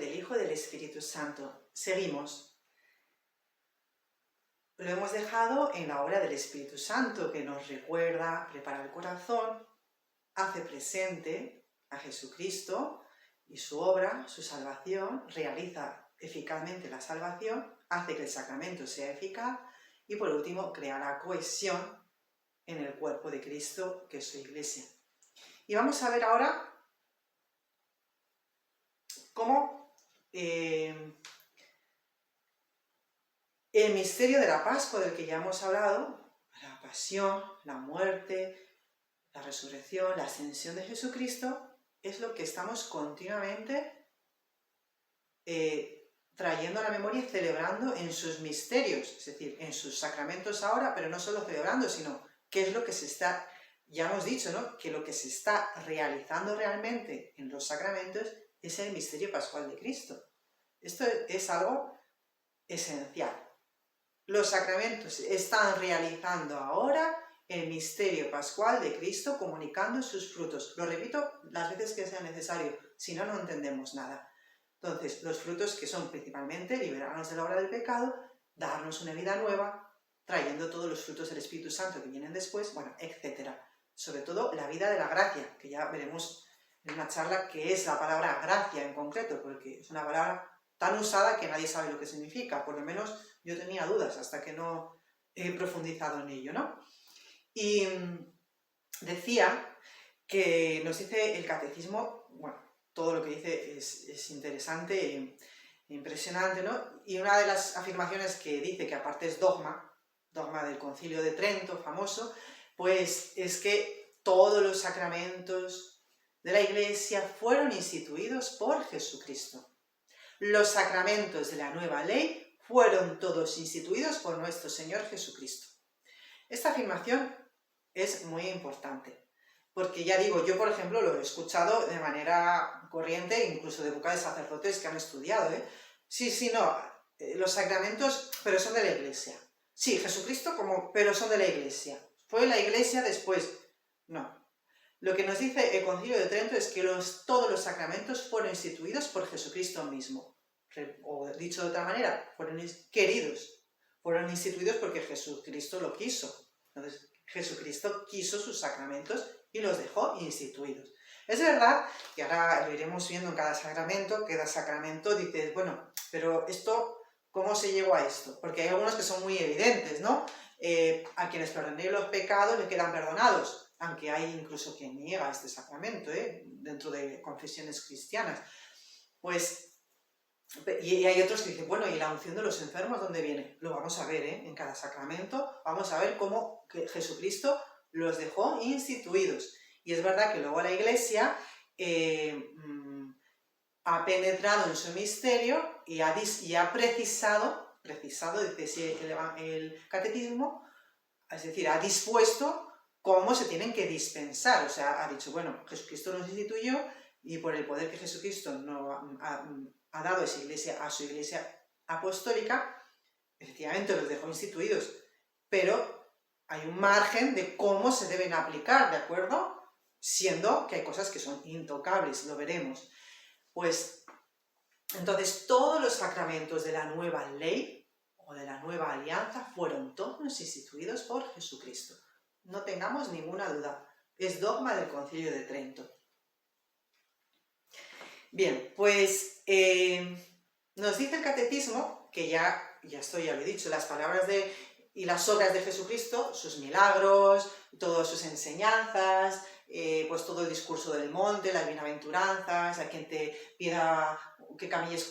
del Hijo y del Espíritu Santo. Seguimos. Lo hemos dejado en la obra del Espíritu Santo, que nos recuerda, prepara el corazón, hace presente a Jesucristo y su obra, su salvación, realiza eficazmente la salvación, hace que el sacramento sea eficaz y por último crea la cohesión en el cuerpo de Cristo, que es su Iglesia. Y vamos a ver ahora cómo el misterio de la Pascua, del que ya hemos hablado, la pasión, la muerte, la resurrección, la ascensión de Jesucristo, es lo que estamos continuamente trayendo a la memoria y celebrando en sus misterios, es decir, en sus sacramentos ahora, pero no solo celebrando, sino qué es lo que se está, ya hemos dicho, ¿no?, que lo que se está realizando realmente en los sacramentos es el misterio pascual de Cristo. Esto es algo esencial. Los sacramentos están realizando ahora el misterio pascual de Cristo, comunicando sus frutos. Lo repito las veces que sea necesario, si no, no entendemos nada. Entonces, los frutos que son principalmente liberarnos de la obra del pecado, darnos una vida nueva, trayendo todos los frutos del Espíritu Santo que vienen después, bueno, etc. Sobre todo la vida de la gracia, que ya veremos en una charla qué es la palabra gracia en concreto, porque es una palabra tan usada que nadie sabe lo que significa, por lo menos yo tenía dudas hasta que no he profundizado en ello, ¿no? Y decía que nos dice el catecismo, bueno, todo lo que dice es interesante e impresionante, ¿no? Y una de las afirmaciones que dice, que aparte es dogma del Concilio de Trento, famoso, pues es que todos los sacramentos de la Iglesia fueron instituidos por Jesucristo. Los sacramentos de la nueva ley fueron todos instituidos por nuestro Señor Jesucristo. Esta afirmación es muy importante, porque ya digo, yo por ejemplo lo he escuchado de manera corriente, incluso de boca de sacerdotes que han estudiado, Sí, no, los sacramentos, pero son de la Iglesia. Sí, Jesucristo, pero son de la Iglesia. ¿Fue la Iglesia después? No. Lo que nos dice el Concilio de Trento es que todos los sacramentos fueron instituidos por Jesucristo mismo. O dicho de otra manera, fueron queridos, fueron instituidos porque Jesucristo lo quiso. Entonces, Jesucristo quiso sus sacramentos y los dejó instituidos. Es verdad que ahora lo iremos viendo en cada sacramento dices, bueno, pero esto, ¿cómo se llegó a esto? Porque hay algunos que son muy evidentes, ¿no? A quienes perdonéis los pecados le quedan perdonados, aunque hay incluso quien niega este sacramento, dentro de confesiones cristianas. Pues, y hay otros que dicen, bueno, ¿y la unción de los enfermos dónde viene? Lo vamos a ver, en cada sacramento, vamos a ver cómo Jesucristo los dejó instituidos. Y es verdad que luego la Iglesia ha penetrado en su misterio y ha precisado, dice el catecismo, es decir, ha dispuesto cómo se tienen que dispensar. O sea, ha dicho, bueno, Jesucristo nos instituyó y por el poder que Jesucristo ha dado a su Iglesia apostólica, efectivamente los dejó instituidos, pero hay un margen de cómo se deben aplicar, ¿de acuerdo? Siendo que hay cosas que son intocables, lo veremos. Pues, entonces, todos los sacramentos de la nueva ley o de la nueva alianza fueron todos instituidos por Jesucristo. No tengamos ninguna duda. Es dogma del Concilio de Trento. Bien, pues nos dice el catecismo, que ya lo he dicho, las palabras y las obras de Jesucristo, sus milagros, todas sus enseñanzas, pues todo el discurso del monte, las bienaventuranzas, a quien te pida que camines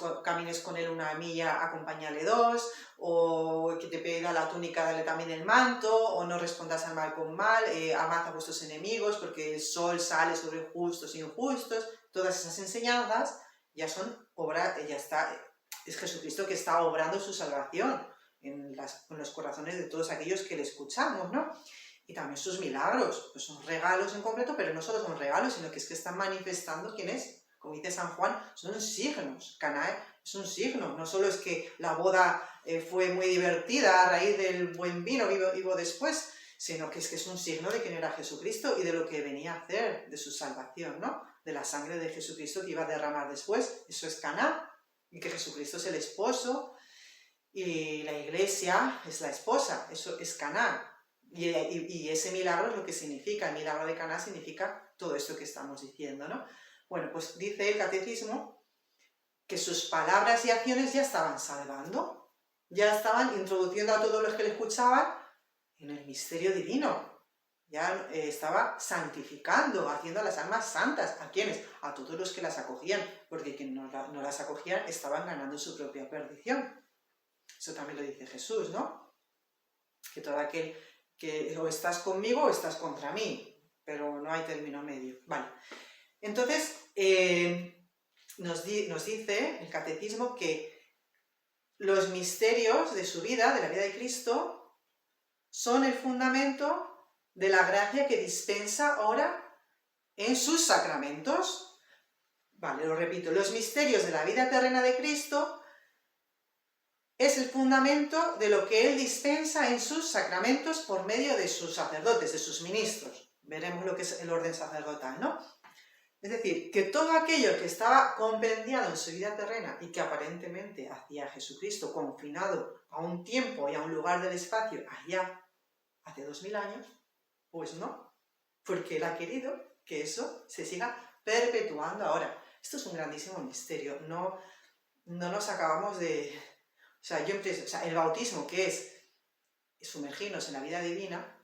con él 1 milla, acompáñale 2, o que te pida la túnica, dale también el manto, o no respondas al mal con mal, amad a vuestros enemigos, porque el sol sale sobre justos e injustos. Todas esas enseñanzas ya son obra, es Jesucristo que está obrando su salvación en los corazones de todos aquellos que le escuchamos, ¿no? Y también sus milagros, pues son regalos en concreto, pero no solo son regalos, sino que están manifestando quién es. Como dice San Juan, son signos. Caná es un signo, no solo es que la boda fue muy divertida a raíz del buen vino vivo después, sino que es un signo de quién era Jesucristo y de lo que venía a hacer, de su salvación, ¿no? De la sangre de Jesucristo que iba a derramar después. Eso es Caná. y que Jesucristo es el esposo y la iglesia es la esposa, eso es Caná. Y ese milagro es lo que significa, el milagro de Caná significa todo esto que estamos diciendo, ¿no? Bueno, pues dice el catecismo que sus palabras y acciones ya estaban salvando, ya estaban introduciendo a todos los que le escuchaban en el misterio divino, ya estaba santificando, haciendo a las almas santas. ¿A quiénes? A todos los que las acogían, porque quienes no las acogían estaban ganando su propia perdición. Eso también lo dice Jesús, ¿no? Que todo aquel que o estás conmigo o estás contra mí, pero no hay término medio. Vale. Entonces, nos dice el catecismo que los misterios de su vida, de la vida de Cristo, son el fundamento de la gracia que dispensa ahora en sus sacramentos. Vale, lo repito, los misterios de la vida terrena de Cristo es el fundamento de lo que Él dispensa en sus sacramentos por medio de sus sacerdotes, de sus ministros. Veremos lo que es el orden sacerdotal, ¿no? Es decir, que todo aquello que estaba compendiado en su vida terrena y que aparentemente hacía a Jesucristo confinado a un tiempo y a un lugar del espacio allá hace 2000 años, pues no, porque Él ha querido que eso se siga perpetuando ahora. Esto es un grandísimo misterio, no nos acabamos de... O sea, el bautismo, que es sumergirnos en la vida divina,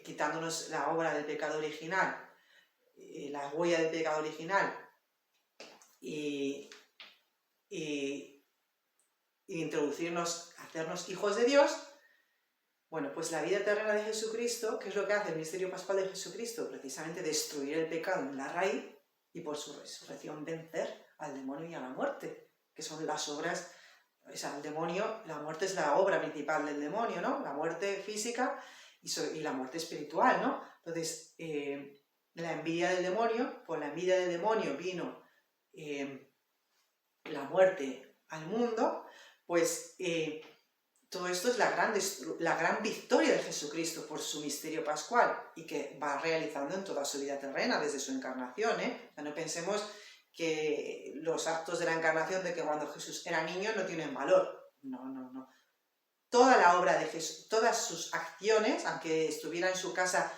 quitándonos la obra del pecado original, la huella del pecado original, y introducirnos, hacernos hijos de Dios. Bueno, pues la vida eterna de Jesucristo, ¿qué es lo que hace el misterio pascual de Jesucristo? Precisamente destruir el pecado en la raíz y por su resurrección vencer al demonio y a la muerte, que son las obras. O sea, el demonio, la muerte es la obra principal del demonio, ¿no? La muerte física y la muerte espiritual, ¿no? Entonces, la envidia del demonio, por la envidia del demonio vino la muerte al mundo, pues todo esto es la gran victoria de Jesucristo por su misterio pascual y que va realizando en toda su vida terrena, desde su encarnación, ¿eh? O sea, no pensemos que los actos de la encarnación, de que cuando Jesús era niño, no tienen valor. No. Toda la obra de Jesús, todas sus acciones, aunque estuviera en su casa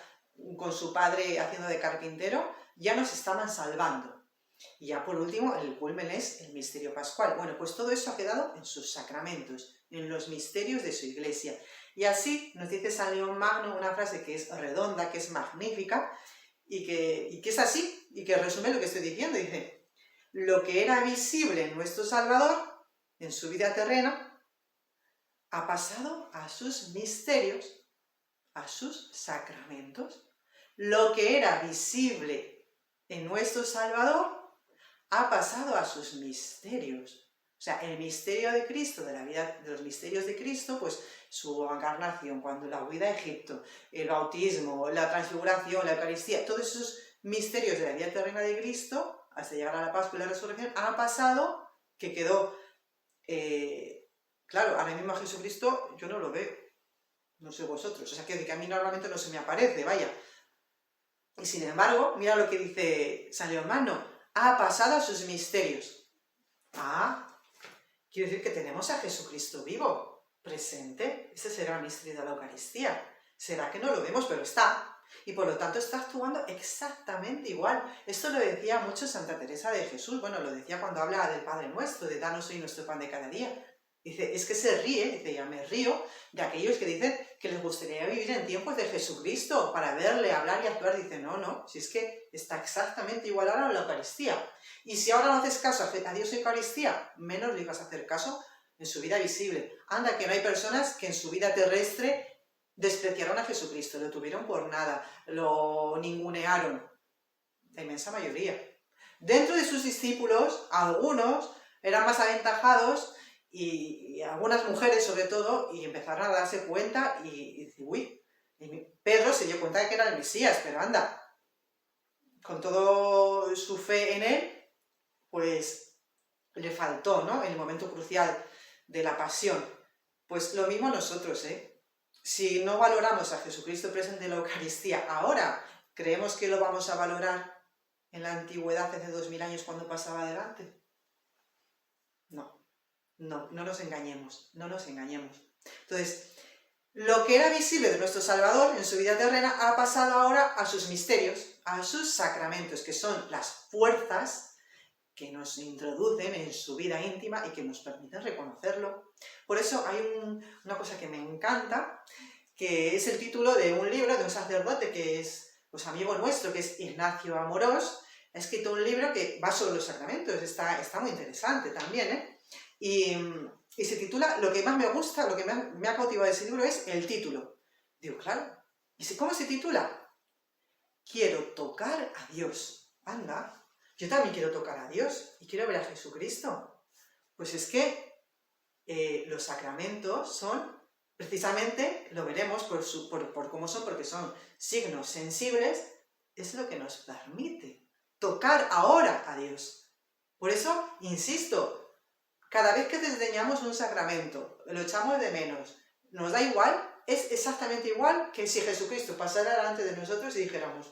con su padre haciendo de carpintero, ya nos estaban salvando. Y ya por último, el culmen es el misterio pascual. Bueno, pues todo eso ha quedado en sus sacramentos, en los misterios de su iglesia. Y así nos dice San León Magno una frase que es redonda, que es magnífica, y que es así, y que resume lo que estoy diciendo. Dice: lo que era visible en nuestro Salvador, en su vida terrena, ha pasado a sus misterios, a sus sacramentos. Lo que era visible en nuestro Salvador ha pasado a sus misterios. O sea, el misterio de Cristo, de la vida, de los misterios de Cristo, pues su encarnación, cuando la huida a Egipto, el bautismo, la transfiguración, la Eucaristía, todos esos misterios de la vida terrena de Cristo, hasta llegar a la Pascua y la Resurrección, ha pasado que quedó... claro, ahora mismo a Jesucristo yo no lo veo, no sé vosotros, o sea, que a mí normalmente no se me aparece, vaya. Y sin embargo, mira lo que dice San León Magno: ha pasado a sus misterios. Quiere decir que tenemos a Jesucristo vivo, presente. Ese será el misterio de la Eucaristía. Será que no lo vemos, pero está. Y por lo tanto está actuando exactamente igual. Esto lo decía mucho Santa Teresa de Jesús. Bueno, lo decía cuando hablaba del Padre Nuestro, de danos hoy nuestro pan de cada día. Dice, es que se ríe, dice, ya me río de aquellos que dicen que les gustaría vivir en tiempos de Jesucristo para verle, hablar y actuar. Dice, no, si es que está exactamente igual ahora a la Eucaristía. Y si ahora no haces caso a Dios y Eucaristía, menos le vas a hacer caso en su vida visible. Anda, que no hay personas que en su vida terrestre despreciaron a Jesucristo, lo tuvieron por nada, lo ningunearon. La inmensa mayoría. Dentro de sus discípulos, algunos eran más aventajados y algunas mujeres sobre todo, y empezaron a darse cuenta y decir, uy, Pedro se dio cuenta de que era el Mesías, pero anda, con toda su fe en él, pues le faltó, ¿no?, en el momento crucial de la pasión. Pues lo mismo nosotros, Si no valoramos a Jesucristo presente en la Eucaristía ahora, ¿creemos que lo vamos a valorar en la antigüedad hace 2000 años cuando pasaba delante? No. No nos engañemos, no nos engañemos. Entonces, lo que era visible de nuestro Salvador en su vida terrena ha pasado ahora a sus misterios, a sus sacramentos, que son las fuerzas que nos introducen en su vida íntima y que nos permiten reconocerlo. Por eso hay una cosa que me encanta, que es el título de un libro de un sacerdote que es pues, amigo nuestro, que es Ignacio Amorós. Ha escrito un libro que va sobre los sacramentos, está muy interesante también, ¿eh? Y se titula, lo que más me gusta, lo que me ha cautivado de ese libro es el título. Digo, claro, ¿y cómo se titula? Quiero tocar a Dios. Anda, yo también quiero tocar a Dios y quiero ver a Jesucristo. Pues es que los sacramentos son, precisamente, lo veremos por cómo son, porque son signos sensibles, es lo que nos permite tocar ahora a Dios. Por eso, insisto, cada vez que desdeñamos un sacramento, lo echamos de menos, nos da igual, es exactamente igual que si Jesucristo pasara delante de nosotros y dijéramos,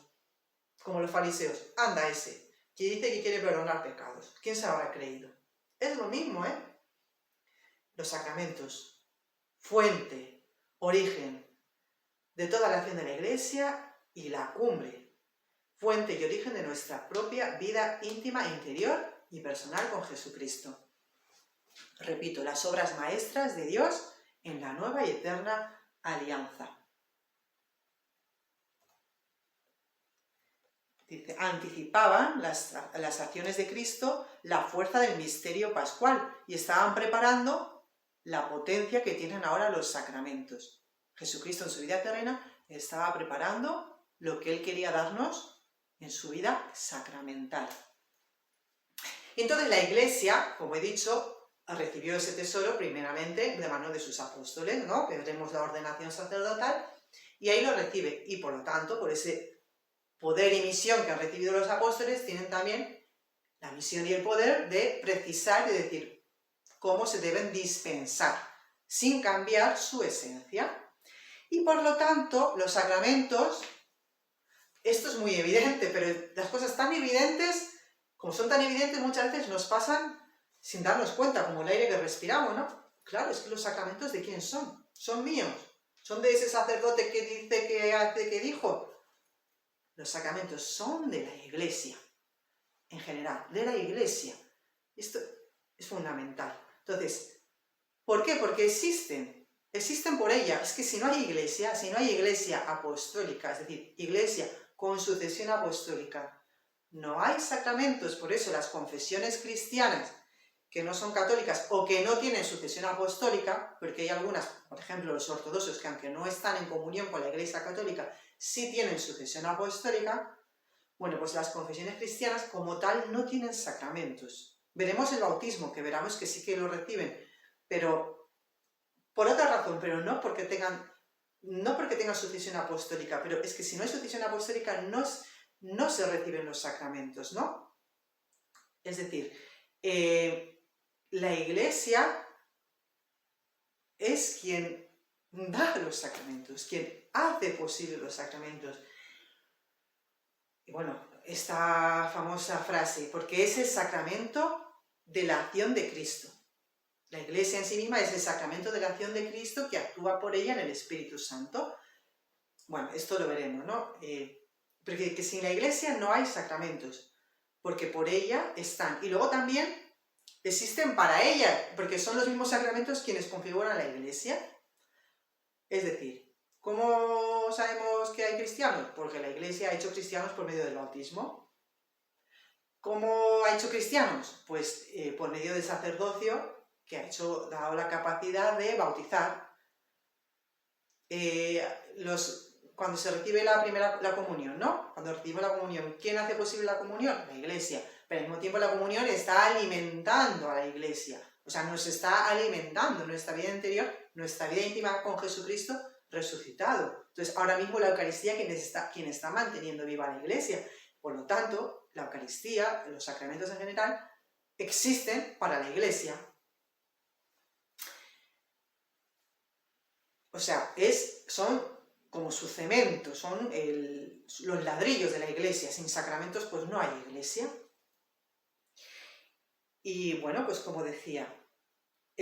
como los fariseos, anda ese, que dice que quiere perdonar pecados. ¿Quién se habrá creído? Es lo mismo, ¿eh? Los sacramentos, fuente, origen de toda la acción de la Iglesia y la cumbre, fuente y origen de nuestra propia vida íntima e interior y personal con Jesucristo. Repito, las obras maestras de Dios en la nueva y eterna alianza. Dice, anticipaban las acciones de Cristo la fuerza del misterio pascual y estaban preparando la potencia que tienen ahora los sacramentos. Jesucristo en su vida terrena estaba preparando lo que Él quería darnos en su vida sacramental. Y entonces la Iglesia, como he dicho, recibió ese tesoro primeramente de mano de sus apóstoles, ¿no? Que veremos la ordenación sacerdotal, y ahí lo recibe. Y por lo tanto, por ese poder y misión que han recibido los apóstoles, tienen también la misión y el poder de precisar y decir cómo se deben dispensar, sin cambiar su esencia. Y por lo tanto, los sacramentos, esto es muy evidente, pero las cosas tan evidentes, como son tan evidentes, muchas veces nos pasan sin darnos cuenta, como el aire que respiramos, ¿no? Claro, es que los sacramentos, ¿de quién son? Son míos. ¿Son de ese sacerdote que dice, que hace, que dijo? Los sacramentos son de la Iglesia, en general, de la Iglesia. Esto es fundamental. Entonces, ¿por qué? Porque existen por ella. Es que si no hay Iglesia apostólica, es decir, Iglesia con sucesión apostólica, no hay sacramentos. Por eso las confesiones cristianas que no son católicas o que no tienen sucesión apostólica, porque hay algunas, por ejemplo los ortodoxos, que aunque no están en comunión con la Iglesia católica, sí tienen sucesión apostólica, bueno, pues las confesiones cristianas como tal no tienen sacramentos. Veremos el bautismo, que veremos que sí que lo reciben, pero por otra razón, pero no porque tengan sucesión apostólica, pero es que si no hay sucesión apostólica no se reciben los sacramentos, ¿no? Es decir, la Iglesia es quien da los sacramentos, quien hace posible los sacramentos. Y bueno, esta famosa frase, porque es el sacramento de la acción de Cristo. La Iglesia en sí misma es el sacramento de la acción de Cristo que actúa por ella en el Espíritu Santo. Bueno, esto lo veremos, ¿no? Porque que sin la Iglesia no hay sacramentos, porque por ella están. Y luego también existen para ella, porque son los mismos sacramentos quienes configuran la Iglesia. Es decir, ¿cómo sabemos que hay cristianos? Porque la Iglesia ha hecho cristianos por medio del bautismo. ¿Cómo ha hecho cristianos? Pues por medio del sacerdocio, que ha dado la capacidad de bautizar. Cuando se recibe la comunión, ¿no? Cuando recibimos la comunión, ¿quién hace posible la comunión? La Iglesia. Pero al mismo tiempo la comunión está alimentando a la Iglesia. O sea, nos está alimentando nuestra vida interior, nuestra vida íntima con Jesucristo resucitado. Entonces, ahora mismo la Eucaristía quien está manteniendo viva la Iglesia. Por lo tanto, la Eucaristía, los sacramentos en general, existen para la Iglesia. O sea, son como su cemento, son los ladrillos de la Iglesia. Sin sacramentos, pues no hay Iglesia. Y bueno, pues como decía,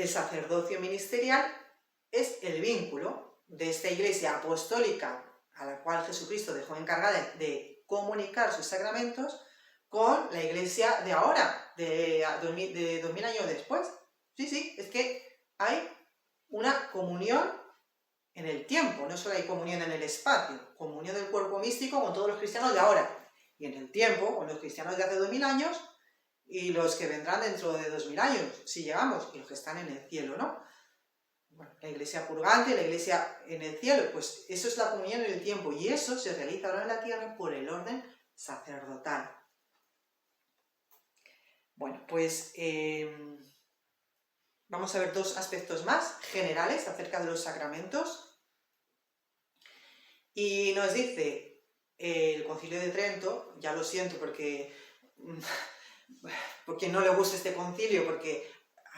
el sacerdocio ministerial es el vínculo de esta iglesia apostólica a la cual Jesucristo dejó encargada de comunicar sus sacramentos con la iglesia de ahora, de 2000 años después. Sí, es que hay una comunión en el tiempo, no solo hay comunión en el espacio, comunión del cuerpo místico con todos los cristianos de ahora, y en el tiempo con los cristianos de hace 2000 años y los que vendrán dentro de 2000 años, si llegamos, y los que están en el cielo, ¿no? Bueno, la iglesia purgante, la iglesia en el cielo, pues eso es la comunión en el tiempo, y eso se realiza ahora en la tierra por el orden sacerdotal. Bueno, pues vamos a ver dos aspectos más generales acerca de los sacramentos. Y nos dice el Concilio de Trento, ya lo siento porque no le gusta este concilio, porque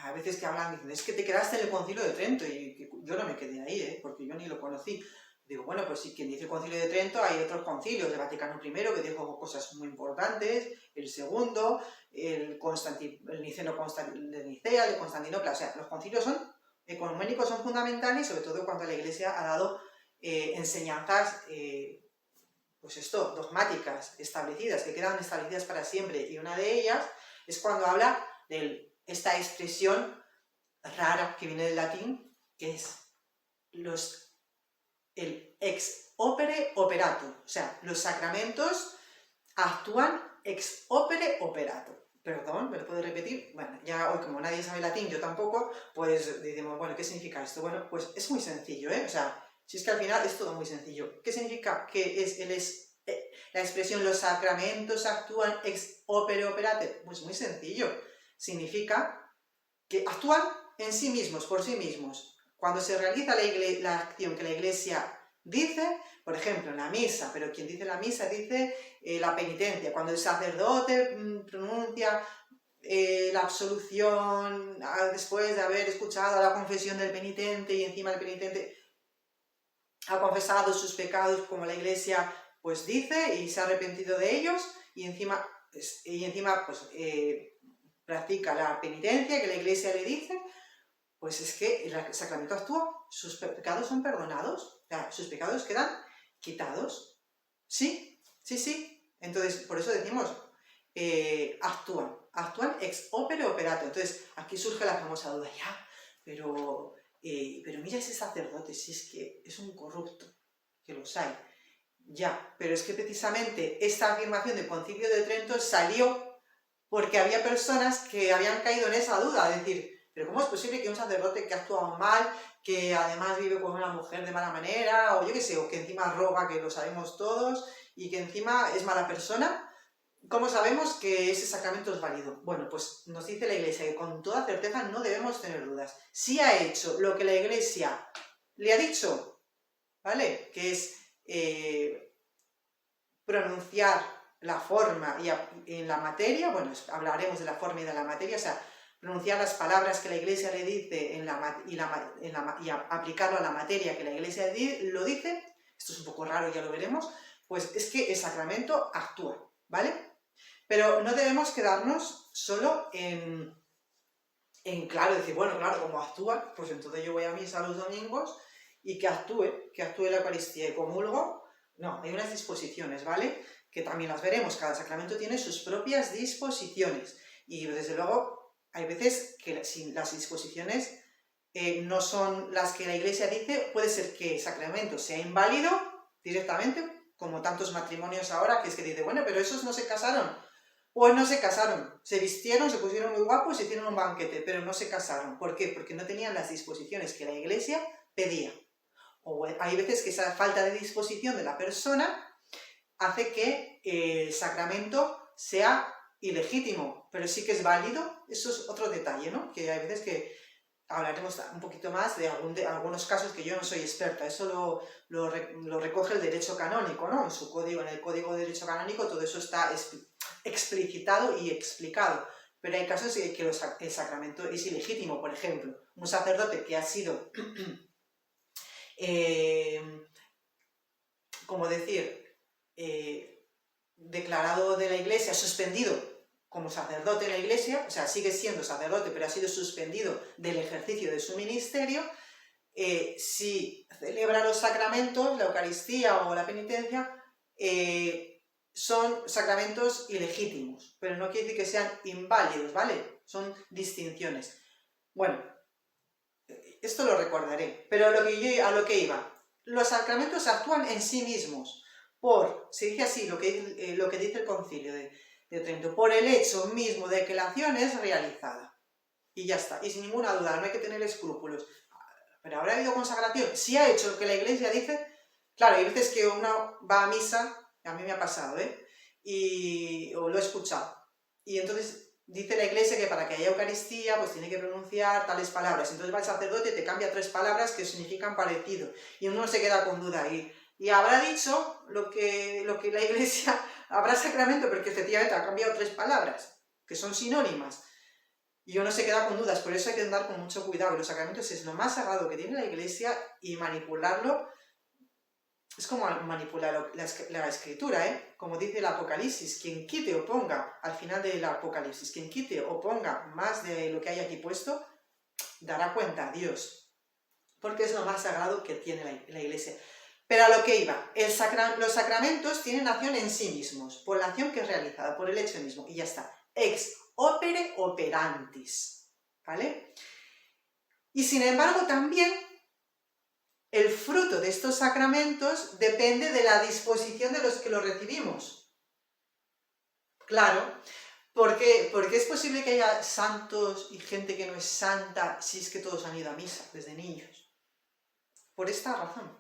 a veces que hablan dicen, es que te quedaste en el Concilio de Trento, y yo no me quedé ahí, porque yo ni lo conocí. Digo, bueno, pues sí, quien dice el Concilio de Trento, hay otros concilios, el Vaticano I, que dijo cosas muy importantes, el segundo, el Niceno de Nicea, el de Constantinopla, o sea, los concilios ecuménicos son fundamentales, sobre todo cuando la Iglesia ha dado enseñanzas, pues esto, dogmáticas, establecidas, que quedan establecidas para siempre, y una de ellas es cuando habla de esta expresión rara que viene del latín, que es el ex opere operato, o sea, los sacramentos actúan ex opere operato. Perdón, ¿me lo puedo repetir? Bueno, ya hoy como nadie sabe latín, yo tampoco, pues decimos, bueno, ¿qué significa esto? Bueno, pues es muy sencillo, o sea, si es que al final es todo muy sencillo. ¿Qué significa? Que la expresión los sacramentos actúan ex opere operate. Pues muy sencillo. Significa que actúan en sí mismos, por sí mismos. Cuando se realiza la acción que la Iglesia dice, por ejemplo, en la misa, pero quien dice la misa dice la penitencia. Cuando el sacerdote pronuncia la absolución después de haber escuchado la confesión del penitente y encima el penitente ha confesado sus pecados como la Iglesia pues dice y se ha arrepentido de ellos y encima pues, practica la penitencia que la Iglesia le dice, pues es que el sacramento actúa, sus pecados son perdonados, o sea, sus pecados quedan quitados. Sí. Entonces, por eso decimos, actúan ex opere operato. Entonces, aquí surge la famosa duda, ya, pero mira ese sacerdote, si es que es un corrupto, que los hay. Ya, pero es que precisamente esta afirmación del Concilio de Trento salió porque había personas que habían caído en esa duda, es decir, pero ¿cómo es posible que un sacerdote que ha actuado mal, que además vive con una mujer de mala manera, o yo qué sé, o que encima roba, que lo sabemos todos, y que encima es mala persona, ¿cómo sabemos que ese sacramento es válido? Bueno, pues nos dice la Iglesia que con toda certeza no debemos tener dudas. Si ha hecho lo que la Iglesia le ha dicho, ¿vale? Que es pronunciar la forma y en la materia, bueno, hablaremos de la forma y de la materia, o sea, pronunciar las palabras que la Iglesia le dice y aplicarlo a la materia que la Iglesia lo dice, esto es un poco raro, ya lo veremos, pues es que el sacramento actúa, ¿vale? Pero no debemos quedarnos solo en claro, decir, bueno, claro, como actúa, pues entonces yo voy a misa los domingos y que actúe la Eucaristía y comulgo. No, hay unas disposiciones, ¿vale? Que también las veremos, cada sacramento tiene sus propias disposiciones y desde luego hay veces que si las disposiciones no son las que la Iglesia dice, puede ser que el sacramento sea inválido directamente, como tantos matrimonios ahora, que es que dice, bueno, pero esos no se casaron. Pues no se casaron, se vistieron, se pusieron muy guapos, se hicieron un banquete, pero no se casaron. ¿Por qué? Porque no tenían las disposiciones que la Iglesia pedía. O hay veces que esa falta de disposición de la persona hace que el sacramento sea ilegítimo, pero sí que es válido. Eso es otro detalle, ¿no? Que hay veces que hablaremos un poquito más de algunos casos que yo no soy experta, eso lo recoge el derecho canónico, ¿no? En el Código de Derecho Canónico todo eso está explicitado y explicado, pero hay casos en que el sacramento es ilegítimo. Por ejemplo, un sacerdote que ha sido, declarado de la Iglesia, suspendido como sacerdote en la iglesia, o sea, sigue siendo sacerdote, pero ha sido suspendido del ejercicio de su ministerio, si celebra los sacramentos, la Eucaristía o la penitencia, son sacramentos ilegítimos, pero no quiere decir que sean inválidos, ¿vale? Son distinciones. Bueno, esto lo recordaré, pero a lo que iba. Los sacramentos actúan en sí mismos, se dice así lo que dice el Concilio de Trento, por el hecho mismo de que la acción es realizada. Y ya está, y sin ninguna duda, no hay que tener escrúpulos. Pero ¿habrá habido consagración? Si ha hecho lo que la Iglesia dice. Claro, hay veces que uno va a misa, a mí me ha pasado, o lo he escuchado, y entonces dice la Iglesia que para que haya Eucaristía, pues tiene que pronunciar tales palabras. Entonces va el sacerdote y te cambia 3 palabras que significan parecido. Y uno se queda con duda. Y habrá dicho lo que la Iglesia, habrá sacramento, porque efectivamente ha cambiado 3 palabras, que son sinónimas. Y uno se queda con dudas, por eso hay que andar con mucho cuidado. Los sacramentos es lo más sagrado que tiene la Iglesia, y manipularlo es como manipular la escritura, Como dice el Apocalipsis, quien quite o ponga, al final del Apocalipsis, quien quite o ponga más de lo que hay aquí puesto, dará cuenta a Dios, porque es lo más sagrado que tiene la Iglesia. Pero a lo que iba, los sacramentos tienen acción en sí mismos, por la acción que es realizada, por el hecho mismo, y ya está. Ex opere operantis, ¿vale? Y sin embargo también el fruto de estos sacramentos depende de la disposición de los que los recibimos. Claro, porque es posible que haya santos y gente que no es santa si es que todos han ido a misa desde niños. Por esta razón,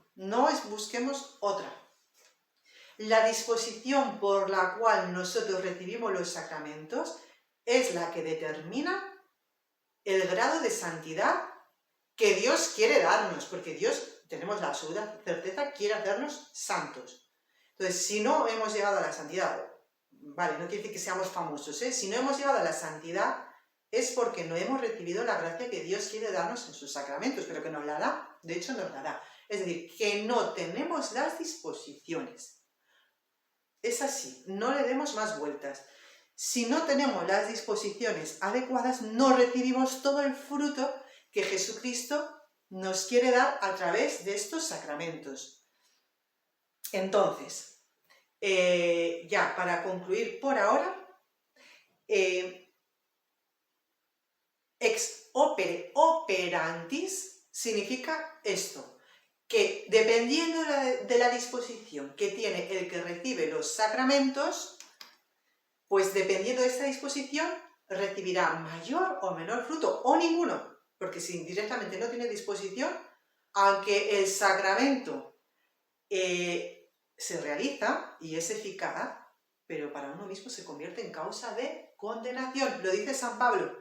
busquemos otra. La disposición por la cual nosotros recibimos los sacramentos es la que determina el grado de santidad que Dios quiere darnos, porque Dios, tenemos la absoluta certeza, quiere hacernos santos. Entonces, si no hemos llegado a la santidad, vale, no quiere decir que seamos famosos, si no hemos llegado a la santidad es porque no hemos recibido la gracia que Dios quiere darnos en sus sacramentos, pero que nos la da, de hecho nos la da. Es decir, que no tenemos las disposiciones. Es así, no le demos más vueltas. Si no tenemos las disposiciones adecuadas, no recibimos todo el fruto que Jesucristo nos quiere dar a través de estos sacramentos. Entonces, ya para concluir por ahora, ex opere operantis significa esto, que dependiendo de la disposición que tiene el que recibe los sacramentos, pues dependiendo de esta disposición recibirá mayor o menor fruto, o ninguno, porque si directamente no tiene disposición, aunque el sacramento se realiza y es eficaz, pero para uno mismo se convierte en causa de condenación. Lo dice San Pablo: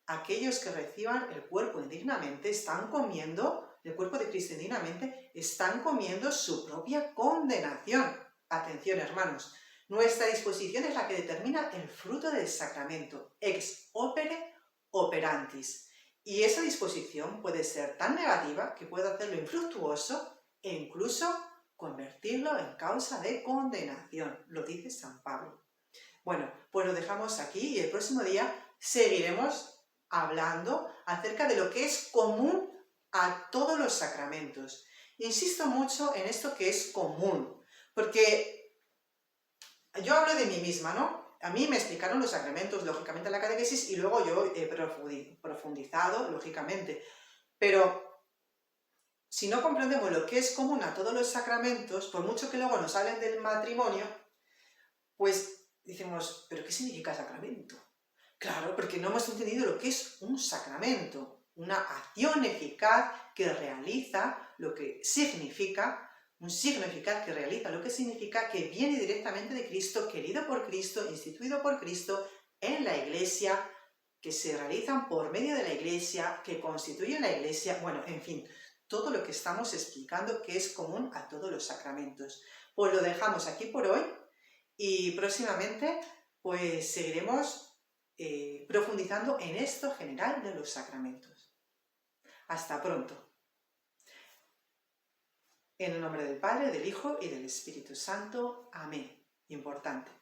aquellos que reciban el cuerpo indignamente están comiendo, el cuerpo de Cristo indignamente, están comiendo su propia condenación. Atención, hermanos, nuestra disposición es la que determina el fruto del sacramento, ex opere operantis. Y esa disposición puede ser tan negativa que puede hacerlo infructuoso e incluso convertirlo en causa de condenación, lo dice San Pablo. Bueno, pues lo dejamos aquí y el próximo día seguiremos hablando acerca de lo que es común a todos los sacramentos. Insisto mucho en esto que es común, porque yo hablo de mí misma, ¿no? A mí me explicaron los sacramentos, lógicamente, en la catequesis, y luego yo he profundizado, lógicamente. Pero si no comprendemos lo que es común a todos los sacramentos, por mucho que luego nos hablen del matrimonio, pues decimos, ¿pero qué significa sacramento? Claro, porque no hemos entendido lo que es un sacramento, una acción eficaz que realiza lo que significa, un signo eficaz que realiza lo que significa, que viene directamente de Cristo, querido por Cristo, instituido por Cristo en la Iglesia, que se realizan por medio de la Iglesia, que constituyen la Iglesia, bueno, en fin, todo lo que estamos explicando que es común a todos los sacramentos. Pues lo dejamos aquí por hoy y próximamente pues seguiremos profundizando en esto general de los sacramentos. Hasta pronto. En el nombre del Padre, del Hijo y del Espíritu Santo. Amén. Importante.